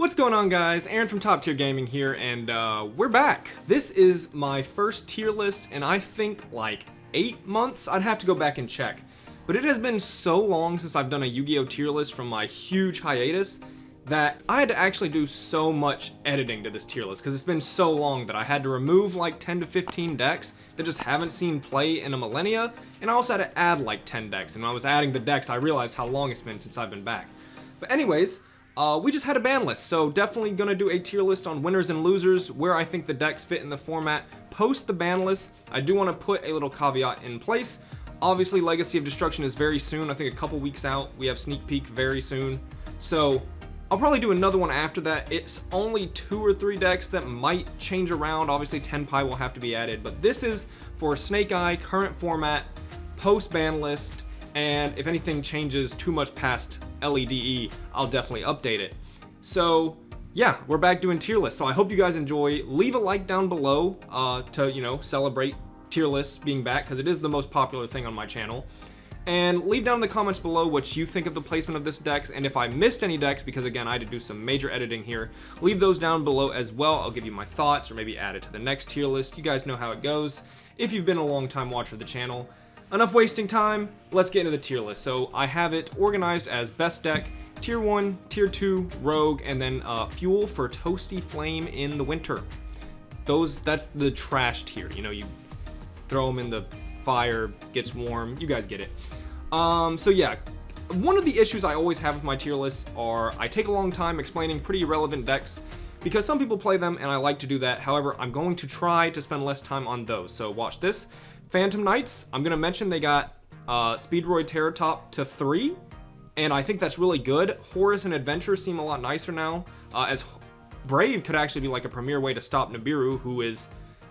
What's going on, guys? Aaron from Top Tier Gaming here, and we're back. This is my first tier list, and I think like 8 months. I'd have to go back and check. But it has been so long since I've done a Yu-Gi-Oh tier list from my huge hiatus that I had to actually do so much editing to this tier list because it's been so long that I had to remove like 10 to 15 decks that just haven't seen play in a millennia, and I also had to add like 10 decks, and when I was adding the decks I realized how long it's been since I've been back. But anyways, we just had a ban list, so definitely gonna do a tier list on winners and losers, where I think the decks fit in the format post the ban list. I do want to put a little caveat in place. Obviously, Legacy of Destruction is very soon, I think a couple weeks out. We have Sneak Peek very soon, so I'll probably do another one after that. It's only 2 or 3 decks that might change around. Obviously, Tenpai will have to be added, but this is for Snake Eye, current format, post ban list, and if anything changes too much past LEDE, I'll definitely update it. So yeah, we're back doing tier lists, so I hope you guys enjoy. Leave a like down below to celebrate tier lists being back, because it is the most popular thing on my channel. And leave down in the comments below what you think of the placement of this decks, and if I missed any decks, because again I had to do some major editing here, leave those down below as well. I'll give you my thoughts, or maybe add it to the next tier list. You guys know how it goes if you've been a long time watcher of the channel. Enough wasting time, let's get into the tier list. So I have it organized as best deck, tier 1, tier 2, rogue, and then fuel for Toasty Flame in the winter. That's the trash tier. You know, you throw them in the fire, gets warm, you guys get it. So yeah, one of the issues I always have with my tier lists are I take a long time explaining pretty irrelevant decks, because some people play them and I like to do that. However, I'm going to try to spend less time on those, so watch this. Phantom Knights, I'm going to mention they got Speedroid Terror Top to 3, and I think that's really good. Horus and Adventure seem a lot nicer now, as Brave could actually be like a premier way to stop Nibiru, who is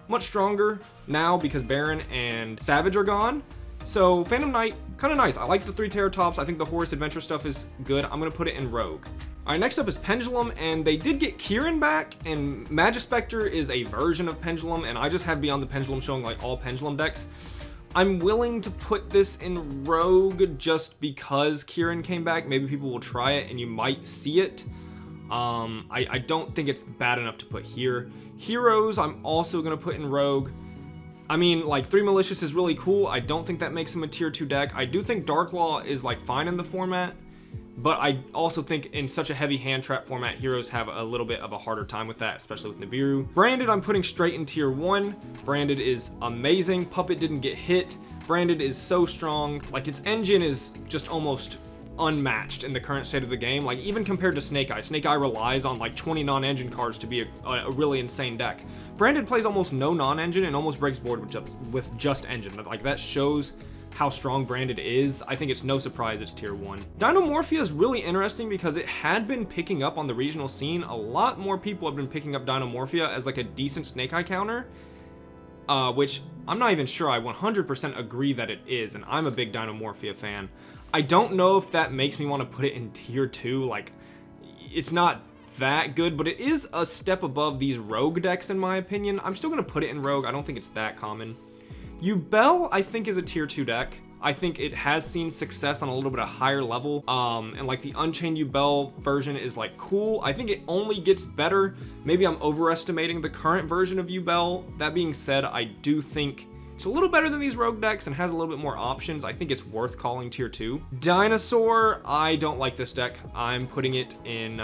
much stronger now because Baron and Savage are gone. So Phantom Knight, kind of nice. I like the 3 Terror Tops. I think the Horus Adventure stuff is good. I'm going to put it in Rogue. Alright, next up is Pendulum, and they did get Kieran back, and Magispector is a version of Pendulum, and I just have Beyond the Pendulum showing like all Pendulum decks. I'm willing to put this in Rogue just because Kieran came back. Maybe people will try it and you might see it. I don't think it's bad enough to put here. Heroes, I'm also going to put in Rogue. I mean, like, 3 Malicious is really cool. I don't think that makes him a tier 2 deck. I do think Darklaw is like fine in the format, but I also think in such a heavy hand trap format, heroes have a little bit of a harder time with that, especially with Nibiru. Branded, I'm putting straight in tier 1. Branded is amazing. Puppet didn't get hit. Branded is so strong. Like, its engine is just almost unmatched in the current state of the game. Like, even compared to Snake Eye. Snake Eye relies on like 20 non-engine cards to be a really insane deck. Branded plays almost no non-engine and almost breaks board with just engine. Like, that shows how strong Branded is. I think it's no surprise it's tier 1. Dinomorphia is really interesting because it had been picking up on the regional scene. A lot more people have been picking up Dinomorphia as like a decent Snake Eye counter, which I'm not even sure I 100% agree that it is, and I'm a big Dinomorphia fan. I don't know if that makes me want to put it in tier 2. Like, it's not that good, but it is a step above these Rogue decks in my opinion. I'm still going to put it in Rogue. I don't think it's that common. Yubel, I think, is a tier 2 deck. I think it has seen success on a little bit of higher level, and like the Unchained Yubel version is like cool. I think it only gets better. Maybe I'm overestimating the current version of Yubel. That being said, I do think it's a little better than these Rogue decks and has a little bit more options. I think it's worth calling tier 2. Dinosaur, I don't like this deck. I'm putting it in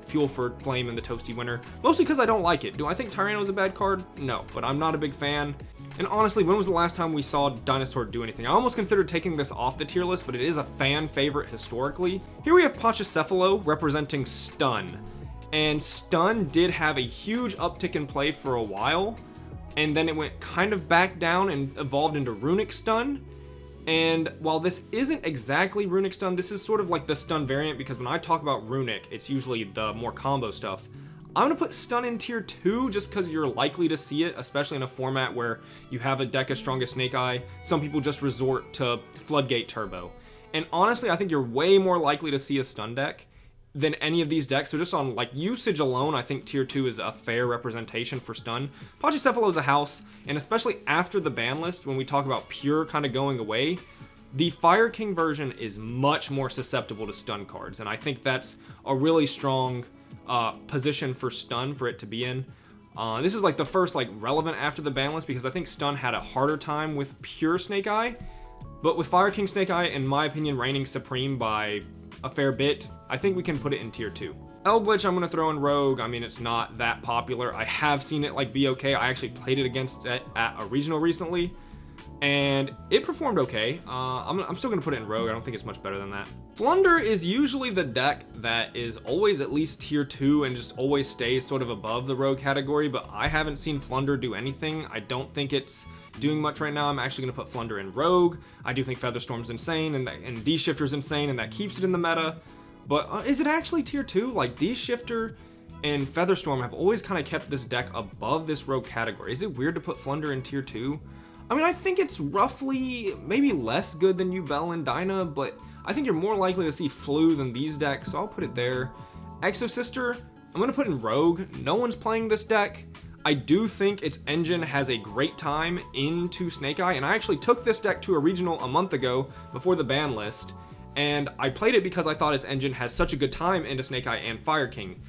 Fuel for Flame in the Toasty Winter, mostly because I don't like it. Do I think Tyranno is a bad card? No, but I'm not a big fan. And honestly, when was the last time we saw Dinosaur do anything? I almost considered taking this off the tier list, but it is a fan favorite historically. Here we have Pachycephalo representing Stun. And Stun did have a huge uptick in play for a while, and then it went kind of back down and evolved into Runic Stun. And while this isn't exactly Runic Stun, this is sort of like the Stun variant, because when I talk about Runic, it's usually the more combo stuff. I'm going to put Stun in tier 2 just because you're likely to see it, especially in a format where you have a deck as strong as Snake Eye. Some people just resort to Floodgate Turbo. And honestly, I think you're way more likely to see a Stun deck than any of these decks. So just on like usage alone, I think tier 2 is a fair representation for Stun. Pachycephalo is a house, and especially after the ban list, when we talk about pure kind of going away, the Fire King version is much more susceptible to stun cards, and I think that's a really strong position for stun for it to be in. This is like the first like relevant after the ban list, because I think stun had a harder time with pure Snake Eye, but with Fire King Snake Eye, in my opinion, reigning supreme by a fair bit, I think we can put it in tier 2. Eldritch I'm gonna throw in Rogue. I mean, it's not that popular. I have seen it like be okay. I actually played it against it at a regional recently, and it performed okay. I'm still gonna put it in Rogue. I don't think it's much better than that. Flunder is usually the deck that is always at least tier 2 and just always stays sort of above the Rogue category, but I haven't seen Flunder do anything. I don't think it's doing much right now. I'm actually gonna put Flunder in Rogue. I do think Featherstorm's insane, and D-Shifter's insane, and that keeps it in the meta. But is it actually tier 2? Like, D-Shifter and Featherstorm have always kind of kept this deck above this Rogue category. Is it weird to put Flunder in tier 2? I mean, I think it's roughly maybe less good than Yubel and Dyna, but I think you're more likely to see Flu than these decks, so I'll put it there. Exo Sister, I'm going to put in Rogue. No one's playing this deck. I do think its engine has a great time into Snake Eye, and I actually took this deck to a regional a month ago before the ban list, and I played it because I thought its engine has such a good time into Snake Eye and Fire King.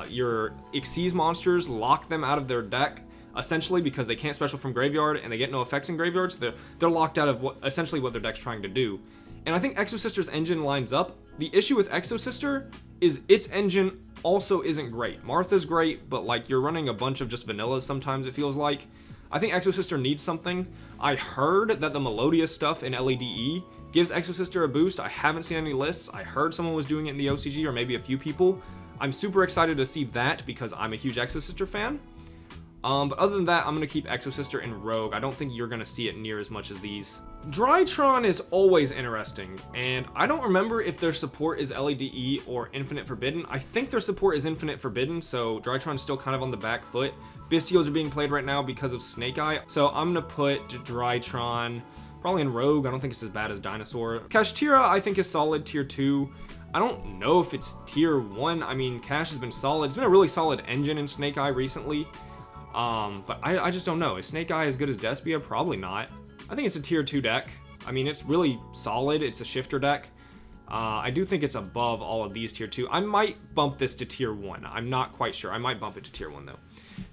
Your Xyz monsters lock them out of their deck, essentially, because they can't special from graveyard and they get no effects in graveyards. They're locked out of essentially what their deck's trying to do. And I think Exo Sister's engine lines up. The issue with Exo Sister is its engine also isn't great. Martha's great, but like you're running a bunch of just vanillas sometimes, it feels like. I think Exo Sister needs something. I heard that the Melodious stuff in LEDE gives Exo Sister a boost. I haven't seen any lists. I heard someone was doing it in the OCG, or maybe a few people. I'm super excited to see that because I'm a huge Exo Sister fan. But other than that, I'm going to keep Exo Sister in Rogue. I don't think you're going to see it near as much as these. Drytron is always interesting, and I don't remember if their support is LEDE or Infinite Forbidden. I think their support is Infinite Forbidden, so Drytron's still kind of on the back foot. Bystials are being played right now because of Snake Eye, so I'm going to put Drytron probably in Rogue. I don't think it's as bad as Dinosaur. Kashtira I think is solid tier 2. I don't know if it's tier 1. I mean, Cash has been solid. It's been a really solid engine in Snake Eye recently. But I just don't know. Is Snake Eye as good as Despia? Probably not. I think it's a tier 2 deck. I mean, it's really solid. It's a shifter deck. I do think it's above all of these tier 2. I might bump this to tier 1. I'm not quite sure. I might bump it to tier 1 though.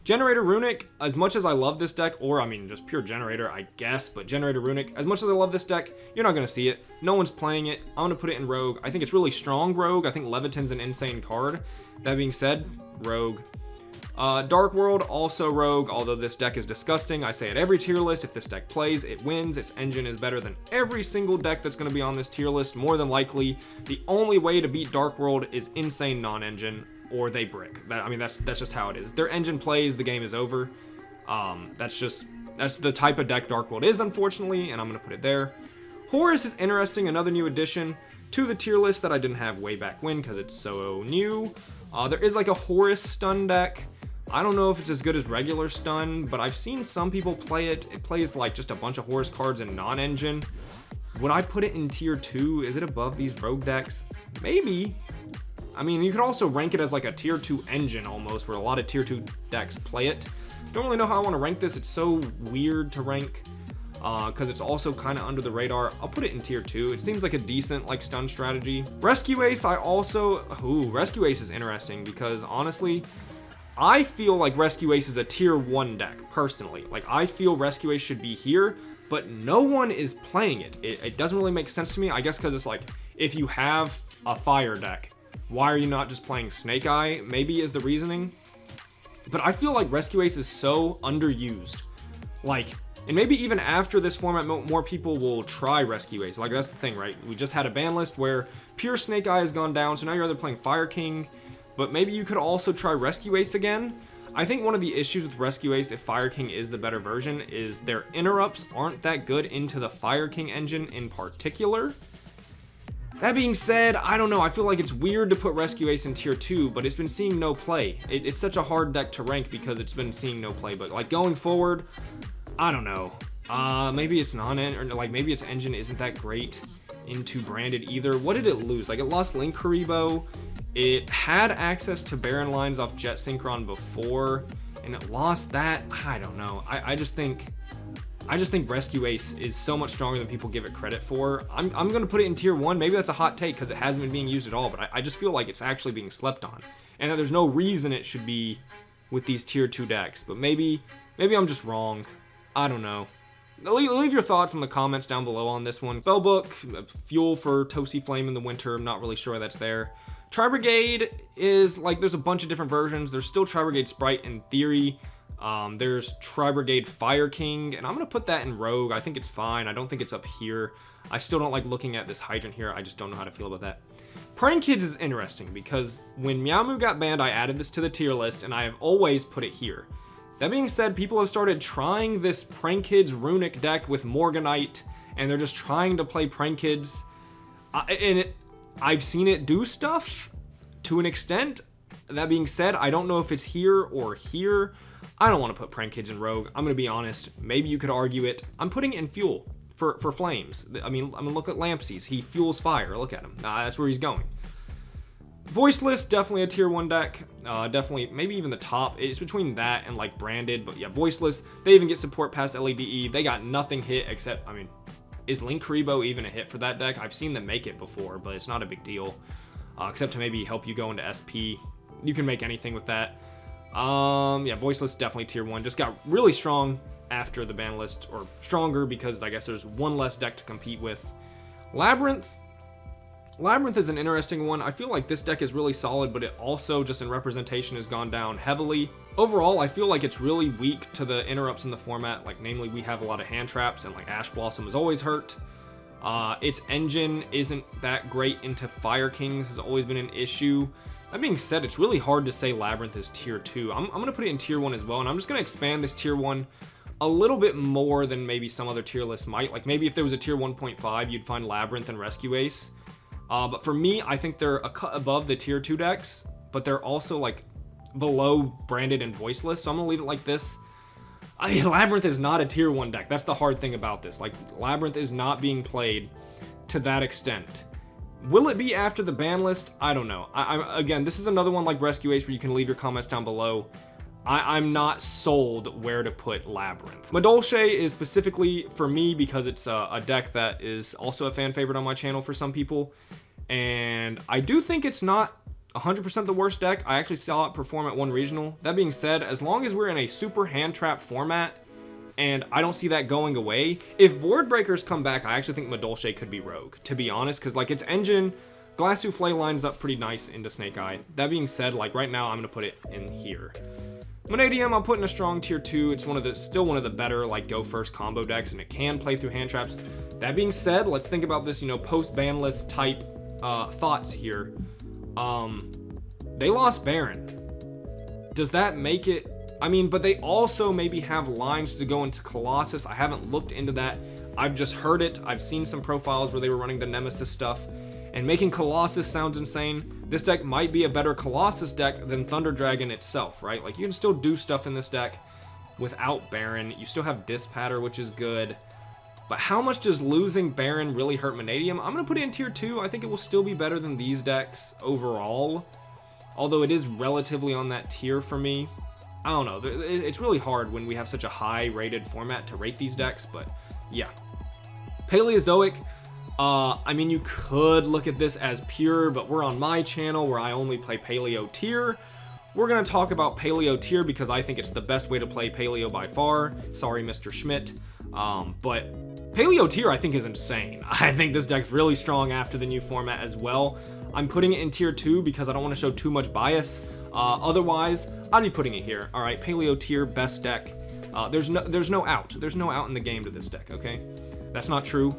Generator Runic, as much as I love this deck, or I mean just pure Generator, I guess, but Generator Runic, as much as I love this deck, you're not going to see it. No one's playing it. I'm going to put it in Rogue. I think it's really strong Rogue. I think Leviton's an insane card. That being said, Rogue. Dark World, also Rogue, although this deck is disgusting. I say at every tier list, if this deck plays, it wins. Its engine is better than every single deck that's going to be on this tier list, more than likely. The only way to beat Dark World is insane non-engine, or they brick. I mean, that's just how it is. If their engine plays, the game is over. That's the type of deck Dark World is, unfortunately, and I'm going to put it there. Horus is interesting, another new addition to the tier list that I didn't have way back when because it's so new. There is like a Horus stun deck. I don't know if it's as good as regular stun, but I've seen some people play it. It plays like just a bunch of Horus cards in non-engine. Would I put it in tier 2? Is it above these Rogue decks? Maybe. I mean, you could also rank it as like a tier 2 engine almost, where a lot of tier 2 decks play it. Don't really know how I want to rank this. It's so weird to rank because it's also kind of under the radar. I'll put it in tier 2. It seems like a decent like stun strategy. Rescue Ace, Rescue Ace is interesting because honestly, I feel like Rescue Ace is a tier 1 deck, personally. Like, I feel Rescue Ace should be here, but no one is playing it. It doesn't really make sense to me, I guess because it's like, if you have a fire deck, why are you not just playing Snake Eye, maybe is the reasoning. But I feel like Rescue Ace is so underused. Like, and maybe even after this format, more people will try Rescue Ace. Like, that's the thing, right? We just had a ban list where pure Snake Eye has gone down, so now you're either playing Fire King, but maybe you could also try Rescue Ace again. I think one of the issues with Rescue Ace, if Fire King is the better version, is their interrupts aren't that good into the Fire King engine in particular. That being said, I don't know, I feel like it's weird to put Rescue Ace in tier 2, but it's been seeing no play. It's such a hard deck to rank because it's been seeing no play, but like going forward, I don't know. Maybe it's maybe its engine isn't that great into branded either. What did it lose? Like, it lost Link Karibo. It had access to Baron lines off Jet Synchron before, and it lost that. I don't know. I just think Rescue Ace is so much stronger than people give it credit for. I'm gonna put it in tier 1. Maybe that's a hot take because it hasn't been being used at all, but I just feel like it's actually being slept on. and that there's no reason it should be with these tier 2 decks. But maybe I'm just wrong. I don't know. Leave your thoughts in the comments down below on this one. Spellbook, fuel for Toasty Flame in the winter. I'm not really sure that's there. Tri-Brigade is like, there's a bunch of different versions. There's still Tri-Brigade Sprite in theory. There's Tri-Brigade Fire King, and I'm going to put that in Rogue. I think it's fine. I don't think it's up here. I still don't like looking at this Hydrant here. I just don't know how to feel about that. Praying Kids is interesting because when Meowmoo got banned, I added this to the tier list, and I have always put it here. That being said, people have started trying this Praying Kids Runic deck with Morganite, and they're just trying to play Praying Kids. I've seen it do stuff to an extent. That being said, I don't know if it's here or here. I don't want to put Praying Kids in Rogue. I'm going to be honest. Maybe you could argue it. I'm putting it in Fuel for Flames. I mean, look at Lampsies. He fuels fire. Look at him. That's where he's going. Voiceless, definitely a tier 1 deck. Definitely, maybe even the top. It's between that and like Branded, but yeah, Voiceless. They even get support past LADE. They got nothing hit except, I mean, is Linkuriboh even a hit for that deck? I've seen them make it before, but it's not a big deal. Except to maybe help you go into SP. You can make anything with that. Yeah, Voiceless, definitely tier 1. Just got really strong after the ban list, or stronger because I guess there's one less deck to compete with. Labyrinth is an interesting one. I feel like this deck is really solid, but it also just in representation has gone down heavily. Overall, I feel like it's really weak to the interrupts in the format. Like, namely, we have a lot of hand traps, and like Ash Blossom is always hurt. Its engine isn't that great into Fire Kings, has always been an issue. That being said, it's really hard to say Labyrinth is tier 2. I'm going to put it in tier 1 as well, and I'm just going to expand this tier 1 a little bit more than maybe some other tier lists might. Like, maybe if there was a tier 1.5, you'd find Labyrinth and Rescue Ace. But for me, I think they're a cut above the tier 2 decks, but they're also like below Branded and Voiceless, so I'm gonna leave it like this. Labyrinth is not a tier 1 deck. That's the hard thing about this. Like, Labyrinth is not being played to that extent. Will it be after the ban list? I don't know. Again, this is another one like Rescue Ace where you can leave your comments down below. I'm not sold where to put Labyrinth. Madolche is specifically for me because it's a deck that is also a fan favorite on my channel for some people. And I do think it's not 100% the worst deck. I actually saw it perform at one regional. That being said, as long as we're in a super hand trap format, and I don't see that going away, if board breakers come back, I actually think Madolche could be Rogue, to be honest, because like its engine, Glass Souffle lines up pretty nice into Snake Eye. That being said, like right now, I'm going to put it in here. Vanadium, I'm putting a strong tier 2. It's still one of the better like go first combo decks, and it can play through hand traps. That being said, let's think about this, post ban list type thoughts here. They lost Baron. Does that make it? I mean, but they also maybe have lines to go into Colossus. I haven't looked into that. I've just heard it. I've seen some profiles where they were running the Nemesis stuff, and making Colossus sounds insane. This deck might be a better Colossus deck than Thunder Dragon itself, right? Like, you can still do stuff in this deck without Baron. You still have Dispatter, which is good. But how much does losing Baron really hurt Vanadium? I'm going to put it in tier 2. I think it will still be better than these decks overall, although it is relatively on that tier for me. I don't know. It's really hard when we have such a high rated format to rate these decks, but yeah. Paleozoic. I mean, you could look at this as pure, but we're on my channel where I only play Paleo tier. We're going to talk about Paleo tier because I think it's the best way to play Paleo by far. Sorry, Mr. Schmidt. But Paleo tier I think is insane. I think this deck's really strong after the new format as well. I'm putting it in tier 2 because I don't want to show too much bias. Otherwise, I'd be putting it here. All right, Paleo tier, best deck. There's no out. There's no out in the game to this deck, okay? That's not true.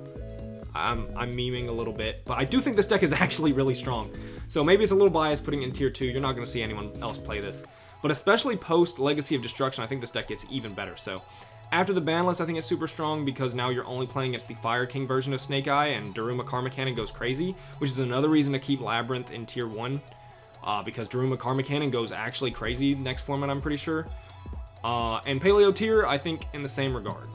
I'm memeing a little bit, but I do think this deck is actually really strong. So maybe it's a little biased putting it in tier 2. You're not going to see anyone else play this. But especially post Legacy of Destruction, I think this deck gets even better. So after the ban list, I think it's super strong because now you're only playing against the Fire King version of Snake Eye, and Daruma Karma Cannon goes crazy, which is another reason to keep Labyrinth in tier 1. Because Daruma Karma Cannon goes actually crazy next format, I'm pretty sure. And Paleo tier, I think in the same regard.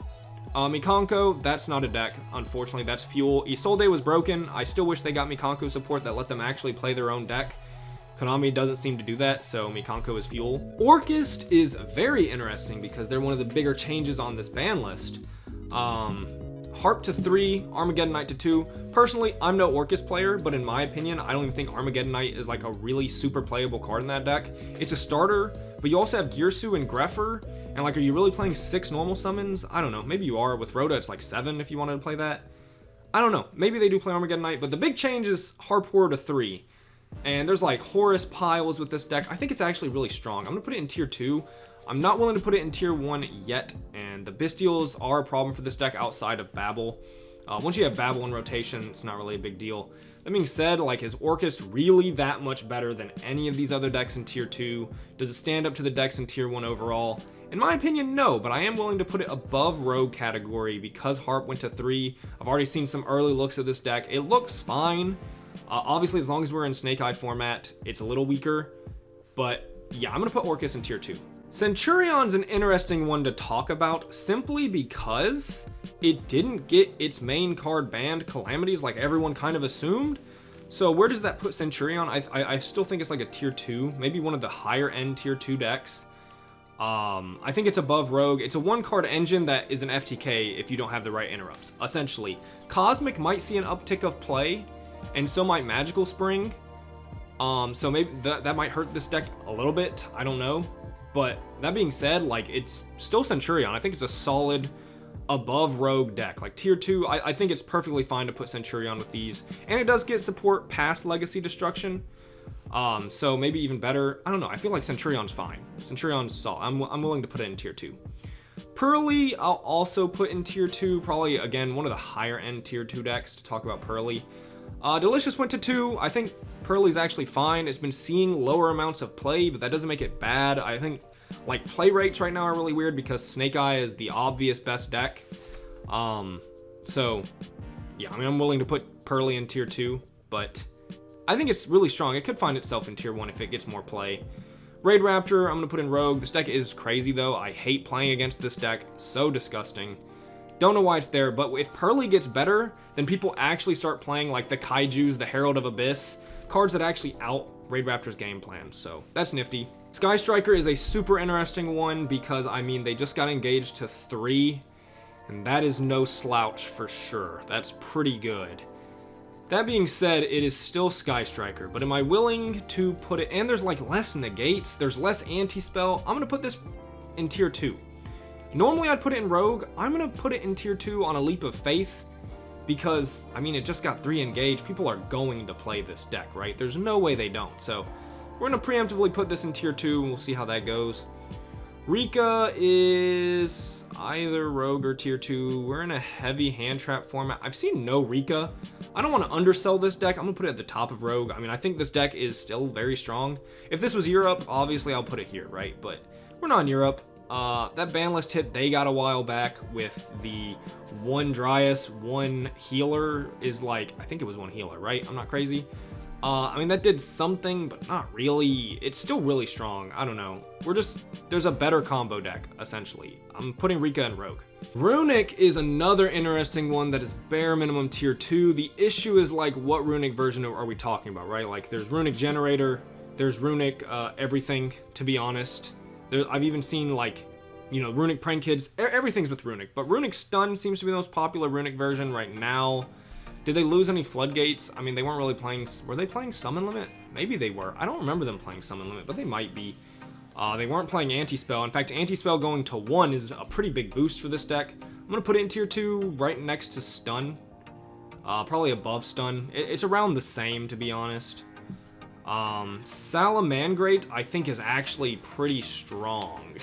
Mikanko, that's not a deck, unfortunately, that's fuel. Isolde was broken. I still wish they got Mikanko support that let them actually play their own deck. Konami doesn't seem to do that, so Mikanko is fuel. Orchist is very interesting because they're one of the bigger changes on this ban list. Harp to 3, Armageddon Knight to 2. Personally, I'm no Orcus player, but in my opinion, I don't even think Armageddon Knight is like a really super playable card in that deck. It's a starter, but you also have Girsu and Greffer, and like, are you really playing 6 normal summons? I don't know. Maybe you are. With Rhoda, it's like 7 if you wanted to play that. I don't know. Maybe they do play Armageddon Knight, but the big change is Harp Horror to 3. And there's like Horus piles with this deck. I think it's actually really strong. I'm going to put it in tier 2. I'm not willing to put it in tier 1 yet, and the Bestials are a problem for this deck outside of Babel. Once you have Babel in rotation, it's not really a big deal. That being said, like, is Orcus really that much better than any of these other decks in tier 2? Does it stand up to the decks in tier 1 overall? In my opinion, no, but I am willing to put it above Rogue category because Harp went to 3. I've already seen some early looks at this deck. It looks fine. Obviously, as long as we're in Snake Eye format, it's a little weaker. But yeah, I'm going to put Orcus in tier 2. Centurion's an interesting one to talk about simply because it didn't get its main card banned, Calamities, like everyone kind of assumed. So where does that put Centurion? I still think it's like a tier 2, maybe one of the higher end tier 2 decks. I think it's above Rogue. It's a 1-card engine that is an FTK if you don't have the right interrupts, essentially. Cosmic might see an uptick of play, and so might Magical Spring. So maybe that might hurt this deck a little bit, I don't know. But that being said, like, it's still Centurion. I think it's a solid above Rogue deck. Like tier 2, I think it's perfectly fine to put Centurion with these. And it does get support past Legacy Destruction. So maybe even better. I don't know. I feel like Centurion's fine. Centurion's solid. I'm willing to put it in tier 2. Pearly, I'll also put in tier 2. Probably, again, one of the higher end tier 2 decks to talk about Pearly. Delicious went to 2. I think Pearly's actually fine. It's been seeing lower amounts of play, but that doesn't make it bad. I think like play rates right now are really weird because Snake Eye is the obvious best deck. So yeah, I mean, I'm willing to put Pearly in tier 2, but I think it's really strong. It could find itself in tier 1 if it gets more play. Raid Raptor, I'm going to put in Rogue. This deck is crazy though. I hate playing against this deck. So disgusting. Don't know why it's there, but if Pearly gets better, then people actually start playing like the Kaijus, the Herald of Abyss, cards that actually out Raid Raptor's game plan, so that's nifty. Sky Striker is a super interesting one because, I mean, they just got engaged to 3, and that is no slouch for sure. That's pretty good. That being said, it is still Sky Striker, but am I willing to put it, and there's like less negates, there's less anti-spell. I'm going to put this in tier 2. Normally I'd put it in Rogue. I'm going to put it in tier 2 on a leap of faith because, I mean, it just got 3 engaged. People are going to play this deck, right? There's no way they don't. So we're going to preemptively put this in tier 2 and we'll see how that goes. Rika is either Rogue or tier 2. We're in a heavy hand trap format. I've seen no Rika. I don't want to undersell this deck. I'm going to put it at the top of Rogue. I mean, I think this deck is still very strong. If this was Europe, obviously I'll put it here, right? But we're not in Europe. That Banlist hit they got a while back with the 1 Dryas, 1 healer is like, I think it was 1 healer, right? I'm not crazy. I mean, that did something, but not really. It's still really strong. I don't know. There's a better combo deck, essentially. I'm putting Rika and Rogue. Runic is another interesting one that is bare minimum tier 2. The issue is like, what Runic version are we talking about, right? Like, there's Runic Generator, there's Runic everything, to be honest. I've even seen, like, you know, Runic Prank Kids. Everything's with Runic. But Runic Stun seems to be the most popular Runic version right now. Did they lose any Floodgates? I mean, they weren't really playing... Were they playing Summon Limit? Maybe they were. I don't remember them playing Summon Limit, but they might be. They weren't playing Anti-Spell. In fact, Anti-Spell going to 1 is a pretty big boost for this deck. I'm going to put it in tier 2 right next to Stun. Probably above Stun. It's around the same, to be honest. Salamangrate, I think, is actually pretty strong.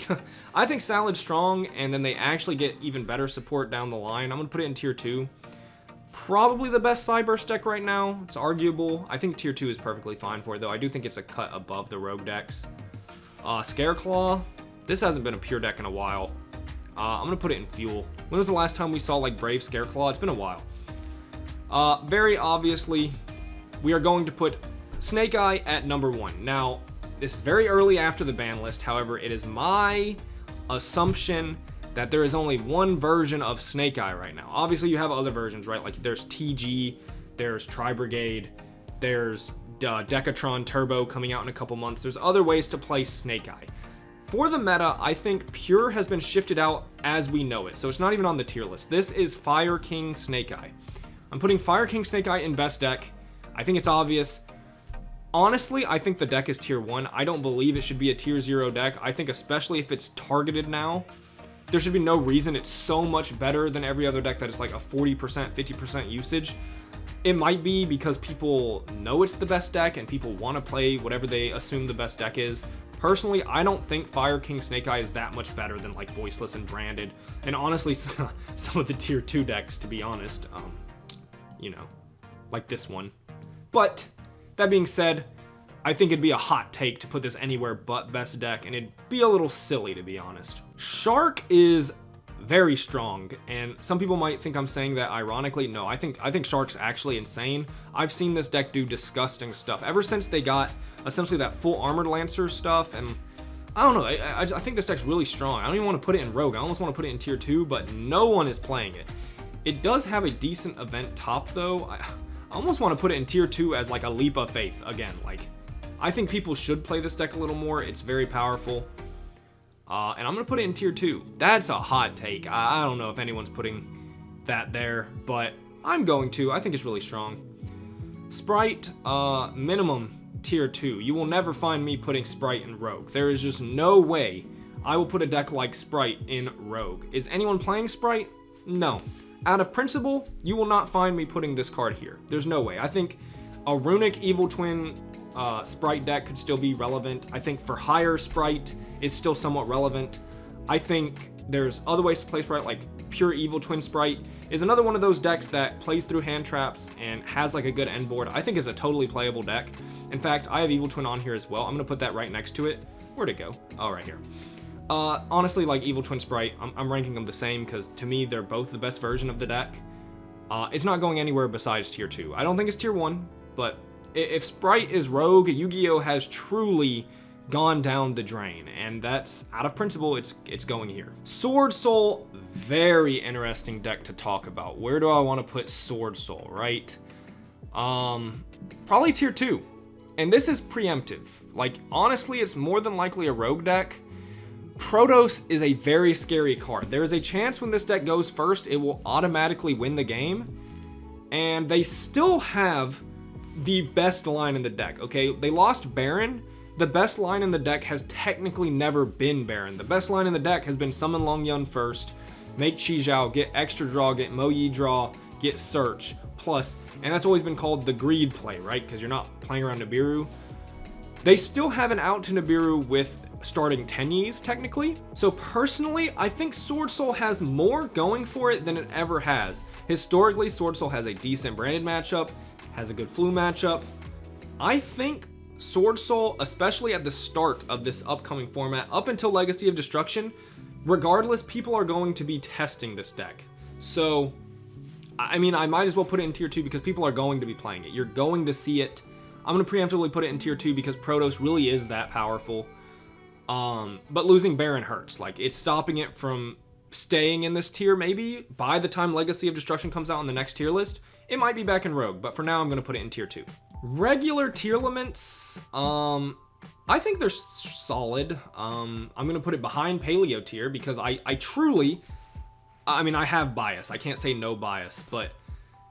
I think Salad's strong, and then they actually get even better support down the line. I'm going to put it in tier 2. Probably the best Cyburst deck right now. It's arguable. I think tier 2 is perfectly fine for it, though. I do think it's a cut above the Rogue decks. Scareclaw. This hasn't been a pure deck in a while. I'm going to put it in Fuel. When was the last time we saw, like, Brave Scareclaw? It's been a while. Very obviously, we are going to put Snake Eye at number 1. Now, this is very early after the ban list. However, it is my assumption that there is only one version of Snake Eye right now. Obviously, you have other versions, right? Like, there's TG, there's Tri-Brigade, there's Decatron Turbo coming out in a couple months. There's other ways to play Snake Eye. For the meta, I think Pure has been shifted out as we know it, so it's not even on the tier list. This is Fire King Snake Eye. I'm putting Fire King Snake Eye in best deck. I think it's obvious. Honestly, I think the deck is tier 1. I don't believe it should be a tier 0 deck. I think especially if it's targeted now, there should be no reason. It's so much better than every other deck that is like a 40%, 50% usage. It might be because people know it's the best deck and people want to play whatever they assume the best deck is. Personally, I don't think Fire King Snake Eye is that much better than like Voiceless and Branded. And honestly, some of the tier 2 decks, to be honest, you know, like this one. But that being said, I think it'd be a hot take to put this anywhere but best deck, and it'd be a little silly, to be honest. Shark is very strong, and some people might think I'm saying that ironically. No, I think Shark's actually insane. I've seen this deck do disgusting stuff ever since they got essentially that full Armored Lancer stuff, and I don't know, I think this deck's really strong. I don't even want to put it in Rogue. I almost want to put it in tier 2, but no one is playing it. It does have a decent event top, though. I almost want to put it in tier 2 as like a leap of faith again. Like, I think people should play this deck a little more. It's very powerful. And I'm going to put it in tier 2. That's a hot take. I don't know if anyone's putting that there, but I'm going to. I think it's really strong. Sprite, minimum tier 2. You will never find me putting Sprite in Rogue. There is just no way I will put a deck like Sprite in Rogue. Is anyone playing Sprite? No. Out of principle, you will not find me putting this card here. There's no way. I think a Runic Evil Twin Sprite deck could still be relevant. I think for higher Sprite is still somewhat relevant. I think there's other ways to play Sprite, like Pure Evil Twin Sprite is another one of those decks that plays through hand traps and has like a good end board. I think is a totally playable deck. In fact, I have Evil Twin on here as well. I'm gonna put that right next to it. Where'd it go? Oh, right here. Honestly, like Evil Twin Sprite, I'm ranking them the same because to me they're both the best version of the deck. It's not going anywhere besides tier 2. I don't think it's tier 1, but if Sprite is Rogue, Yu-Gi-Oh has truly gone down the drain, and that's out of principle. It's going here. Sword Soul, very interesting deck to talk about. Where do I want to put Sword Soul? Right? Probably tier 2, and this is preemptive. Like honestly, it's more than likely a Rogue deck. Protos is a very scary card. There is a chance when this deck goes first, it will automatically win the game, and they still have the best line in the deck. Okay, they lost Baron. The best line in the deck has technically never been Baron. The best line in the deck has been Summon Long Yun first, make Yugioh, get extra draw, get Mo Yi draw, get Search, plus, and that's always been called the greed play, right? Because you're not playing around Nibiru. They still have an out to Nibiru with starting Tenyis, technically. So personally, I think Sword Soul has more going for it than it ever has. Historically, Sword Soul has a decent branded matchup, has a good flu matchup. I think Sword Soul, especially at the start of this upcoming format, up until Legacy of Destruction, regardless, people are going to be testing this deck. So, I mean, I might as well put it in tier 2 because people are going to be playing it. You're going to see it. I'm going to preemptively put it in tier 2 because Protos really is that powerful. But losing Baron hurts. Like, it's stopping it from staying in this tier. Maybe by the time Legacy of Destruction comes out on the next tier list, it might be back in Rogue, but for now I'm going to put it in tier 2. Regular tier elements, I think they're solid. I'm going to put it behind Paleo tier because I truly, I mean, I have bias. I can't say no bias, but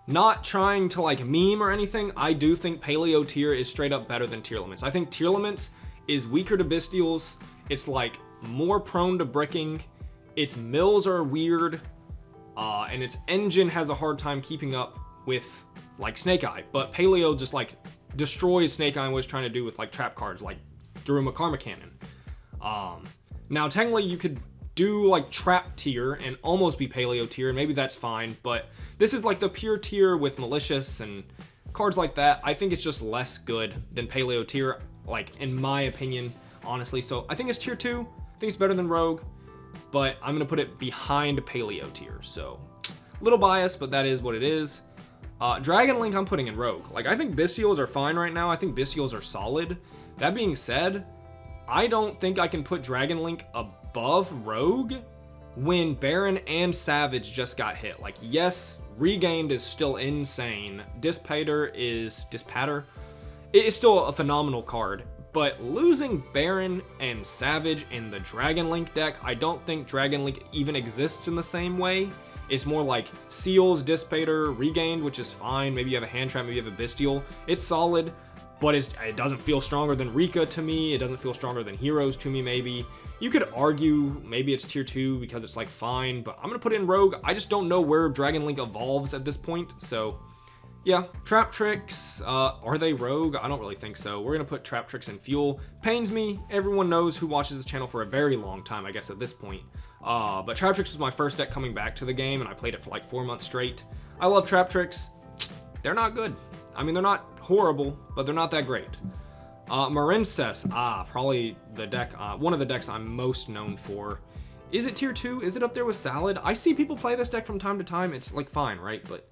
not trying to like meme or anything, I do think Paleo tier is straight up better than tier elements. I think tier elements is weaker to Bestials. It's like more prone to bricking. Its mills are weird, and its engine has a hard time keeping up with like Snake Eye. But Paleo just like destroys Snake Eye and what it's trying to do with like trap cards like Daruma Karma Cannon. Now technically you could do like trap tier and almost be Paleo tier, and maybe that's fine, but this is like the pure tier with malicious and cards like that. I think it's just less good than Paleo tier, like in my opinion, honestly. So I think it's tier 2. I think it's better than Rogue, but I'm gonna put it behind Paleo tier. So a little biased, but that is what it is. Dragon Link I'm putting in Rogue. Like, I think Bestials are fine right now. I think Bestials are solid. That being said, I don't think I can put Dragon Link above Rogue when Baron and Savage just got hit. Like, yes, Regained is still insane. Dispater is still a phenomenal card, But losing Baron and Savage in the Dragon Link deck, I don't think Dragon Link even exists in the same way. It's more like Seals, Dissipator, Regained, which is fine. Maybe you have a Hand Trap, maybe you have a Bestial. It's solid, but it doesn't feel stronger than Rika to me. It doesn't feel stronger than Heroes to me, maybe. You could argue maybe it's tier 2 because it's like fine, but I'm going to put in Rogue. I just don't know where Dragon Link evolves at this point, so yeah. Trap Tricks, are they Rogue? I don't really think so. We're going to put Trap Tricks in Fuel. Pains me. Everyone knows who watches this channel for a very long time, I guess, at this point. But Trap Tricks was my first deck coming back to the game, and I played it for like 4 months straight. I love Trap Tricks. They're not good. I mean, they're not horrible, but they're not that great. Marincess, probably the deck, one of the decks I'm most known for. Is it tier 2? Is it up there with Salad? I see people play this deck from time to time. It's like fine, right? But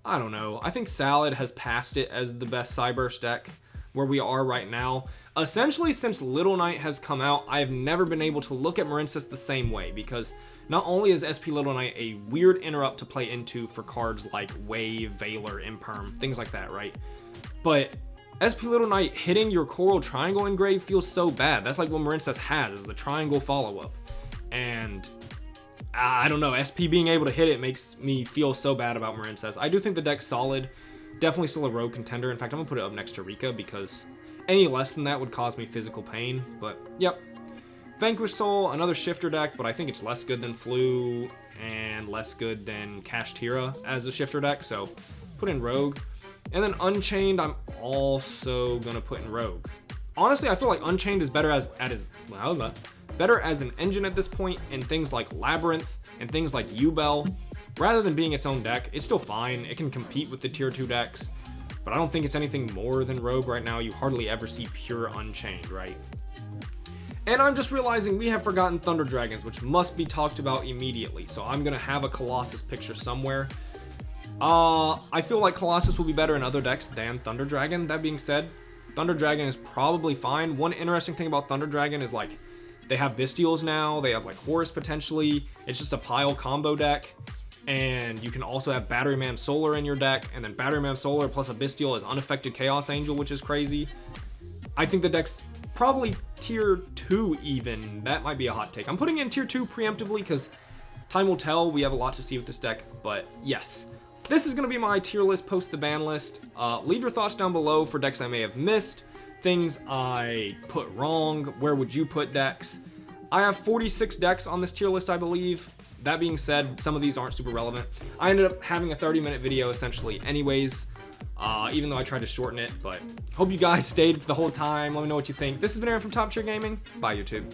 I don't know. I think Salad has passed it as the best Cyburst deck where we are right now. Essentially, since Little Knight has come out, I have never been able to look at Marincess the same way, because not only is SP Little Knight a weird interrupt to play into for cards like Wave, Valor, Imperm, things like that, right? But SP Little Knight hitting your Coral Triangle engrave feels so bad. That's like what Marincess has, is the Triangle follow-up. And I don't know, SP being able to hit it makes me feel so bad about Marincess. I do think the deck's solid. Definitely still a Rogue contender. In fact, I'm going to put it up next to Rika because any less than that would cause me physical pain. But, yep. Vanquish Soul, another shifter deck, but I think it's less good than Flu and less good than Kashtira as a shifter deck. So, put in Rogue. And then Unchained, I'm also going to put in Rogue. Honestly, I feel like Unchained is better as an engine at this point in things like Labyrinth and things like Yubel. Rather than being its own deck, it's still fine. It can compete with the tier 2 decks, but I don't think it's anything more than Rogue right now. You hardly ever see pure Unchained, right? And I'm just realizing we have forgotten Thunder Dragons, which must be talked about immediately. So I'm going to have a Colossus picture somewhere. I feel like Colossus will be better in other decks than Thunder Dragon. That being said, Thunder Dragon is probably fine. One interesting thing about Thunder Dragon is like they have Bestials now. They have like Horus potentially. It's just a pile combo deck. And you can also have Batteryman Solar in your deck, and then Batteryman Solar plus a Bestial is Unaffected Chaos Angel, which is crazy. I think the deck's probably tier 2 even. That might be a hot take. I'm putting in tier 2 preemptively because time will tell. We have a lot to see with this deck, but yes. This is going to be my tier list post the ban list. Leave your thoughts down below for decks I may have missed, things I put wrong, where would you put decks. I have 46 decks on this tier list, I believe. That being said, some of these aren't super relevant. I ended up having a 30-minute video essentially anyways, even though I tried to shorten it, but hope you guys stayed for the whole time. Let me know what you think. This has been Aaron from Top Tier Gaming. Bye, YouTube.